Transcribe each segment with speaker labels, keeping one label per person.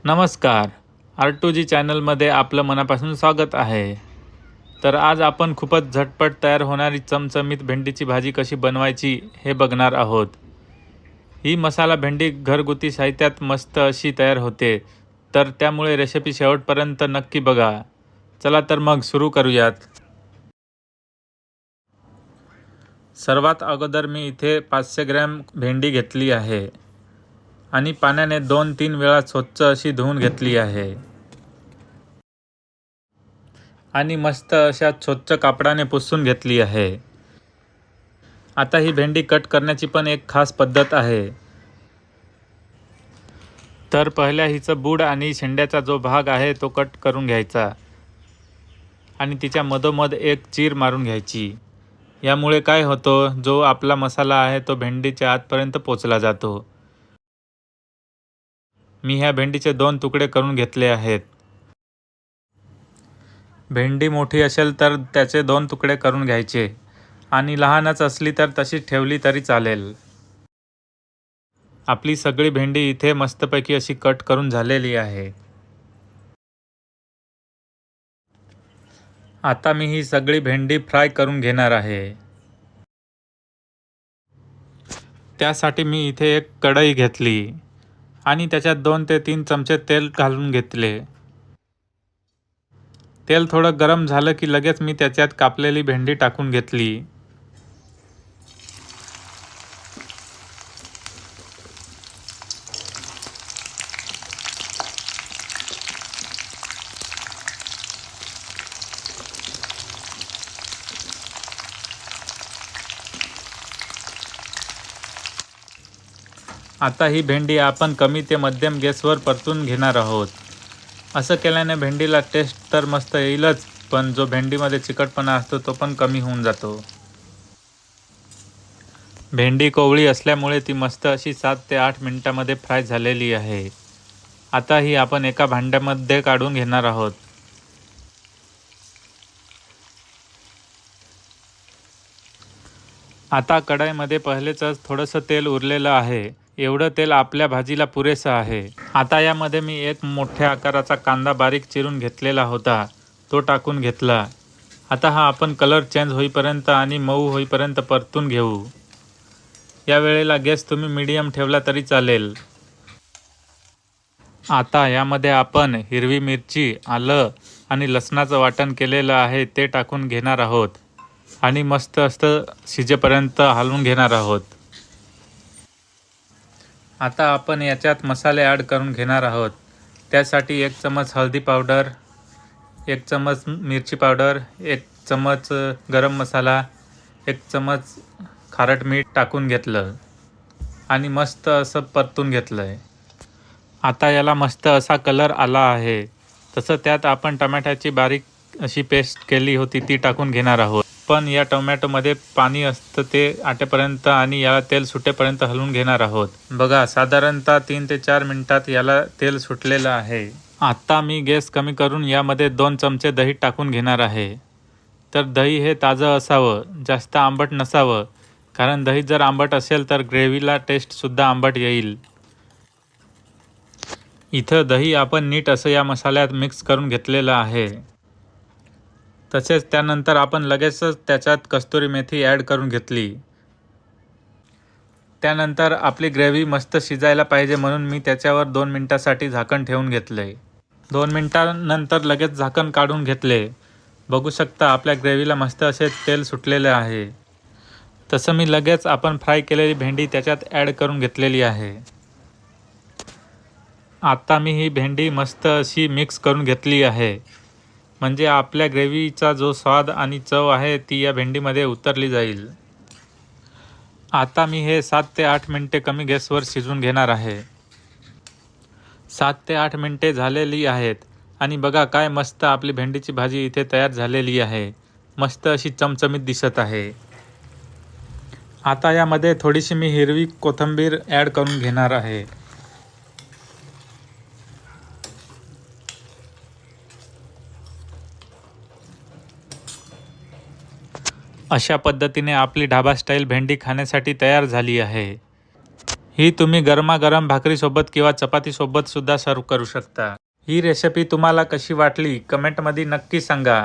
Speaker 1: नमस्कार. R2G चॅनलमध्ये आपलं मनापासून स्वागत आहे. तर आज आपण खूपच झटपट तयार होणारी चमचमीत भेंडीची भाजी कशी बनवायची हे बघणार आहोत. ही मसाला भेंडी घरगुती साहित्यात मस्त अशी तयार होते, तर त्यामुळे रेसिपी शेवटपर्यंत नक्की बघा. चला तर मग सुरू करूयात. सर्वात अगोदर मी इथे 500 ग्रॅम भेंडी घेतली आहे आणि पाण्याने 2-3 वेळा स्वच्छ अशी धुवून घेतली आहे आणि मस्त अशा स्वच्छ कापडाने पुसून घेतली आहे. आता ही भेंडी कट करण्याची पण एक खास पद्धत आहे. तर पहिल्या हिचं बूड आणि शेंड्याचा जो भाग आहे तो कट करून घ्यायचा आणि तिच्या मधोमध एक चीर मारून घ्यायची. यामुळे काय होतं, जो आपला मसाला आहे तो भेंडीच्या आतपर्यंत पोचला जातो. मी ह्या भेंडीचे 2 तुकडे करून घेतले आहेत. भेंडी मोठी असेल तर त्याचे 2 तुकडे करून घ्यायचे आणि लहानच असली तर तशीच ठेवली तरी चालेल. आपली सगळी भेंडी इथे मस्तपैकी अशी कट करून झालेली आहे. आता मी ही सगळी भेंडी फ्राय करून घेणार आहे. त्यासाठी मी इथे एक कढई घेतली आणि त्याच्यात 2 ते 3 चमचे तेल घालून घेतले. तेल थोडं गरम झालं की लगेच मी त्याच्यात कापलेली भेंडी टाकून घेतली. आता ही भेंडी आपण कमी ते मध्यम गॅसवर परतून घेणार आहोत. असं केल्याने भेंडीला टेस्ट तर मस्त येईलच, पण जो भेंडीमध्ये चिकटपणा असतो तो पण कमी होऊन जातो. भेंडी कोवळी असल्यामुळे ती मस्त अशी 7 ते 8 मिनिटांमध्ये फ्राय झालेली आहे. आता ही आपण एका भांड्यामध्ये काढून घेणार आहोत. आता कढईमध्ये पहिलेच थोडंसं तेल उरलेलं आहे. एवढं तेल आपल्या भाजीला पुरेसं आहे. आता यामध्ये मी एक मोठ्या आकाराचा कांदा बारीक चिरून घेतलेला होता, तो टाकून घेतला. आता हा आपण कलर चेंज होईपर्यंत आणि मऊ होईपर्यंत परतून घेऊ. या वेळेला गॅस तुम्ही मीडियम ठेवला तरी चालेल. आता यामध्ये आपण हिरवी मिरची, आलं आणि लसणाचं वाटण केलेलं आहे ते टाकून घेणार आहोत आणि मस्त असं शिजेपर्यंत हलवून घेणार आहोत. आता आपण याच्यात मसाले ॲड करून घेणार आहोत. त्यासाठी 1 चमच हळदी पावडर, 1 चमच मिरची पावडर, 1 चमच गरम मसाला, 1 चमच खारट मीठ टाकून घेतलं आणि मस्त असं परतून घेतलं आहे. आता याला मस्त असा कलर आला आहे. तसं त्यात आपण टमाट्याची बारीक अशी पेस्ट केली होती ती टाकून घेणार आहोत. पण या टोमॅटोमध्ये पाणी असतं ते आटेपर्यंत आणि याला तेल सुटेपर्यंत हलवून घेणार आहोत. बघा, साधारणतः 3 ते 4 मिनिटात याला तेल सुटलेलं आहे. आता मी गॅस कमी करून यामध्ये 2 चमचे दही टाकून घेणार आहे. तर दही हे ताजं असावं, जास्त आंबट नसावं, कारण दही जर आंबट असेल तर ग्रेव्हीला टेस्टसुद्धा आंबट येईल. इथं दही आपण नीट असं या मसाल्यात मिक्स करून घेतलेलं आहे. तसेच त्यानंतर आपण लगेचच त्याच्यात कस्तुरी मेथी ॲड करून घेतली. त्यानंतर आपली ग्रेव्ही मस्त शिजायला पाहिजे म्हणून मी त्याच्यावर 2 मिनिटासाठी झाकण ठेवून घेतले. 2 मिनिटांनंतर लगेच झाकण काढून घेतले. बघू शकता आपल्या ग्रेव्हीला मस्त असे तेल सुटलेले आहे. तसं मी लगेच आपण फ्राय केलेली भेंडी त्याच्यात ॲड करून घेतलेली आहे. आता मी ही भेंडी मस्त अशी मिक्स करून घेतली आहे, म्हणजे आपल्या ग्रेव्हीचा जो स्वाद आणि चव आहे ती या भेंडीमध्ये उतरली जाईल. आता मी हे 7 ते 8 मिनिटे कमी गॅसवर शिजवून घेणार आहे. 7 ते 8 मिनिटे झालेली आहेत आणि बघा काय मस्त आपली भेंडीची भाजी इथे तयार झालेली आहे. मस्त अशी चमचमीत दिसत आहे. आता यामध्ये थोडीशी मी हिरवी कोथिंबीर ॲड करून घेणार आहे. अशा पद्धतीने आपली ढाबा स्टाईल भेंडी खाण्यासाठी तयार झाली आहे. ही तुम्ही गरमागरम भाकरीसोबत किंवा चपातीसोबत सुद्धा सर्व करू शकता। ही रेसिपी तुम्हाला कशी वाटली कमेंटमध्ये नक्की सांगा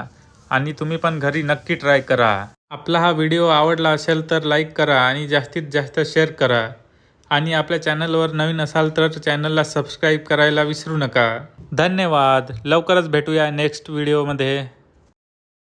Speaker 1: आणि तुम्ही पण घरी नक्की ट्राय करा। आपला हा व्हिडिओ आवडला असेल तर लाईक करा आणि जास्तीत जास्त शेअर करा आणि आपल्या चॅनलवर नवीन असाल तर चॅनलला सबस्क्राईब करायला विसरू नका। धन्यवाद। लवकरच भेटूया नेक्स्ट व्हिडिओमध्ये।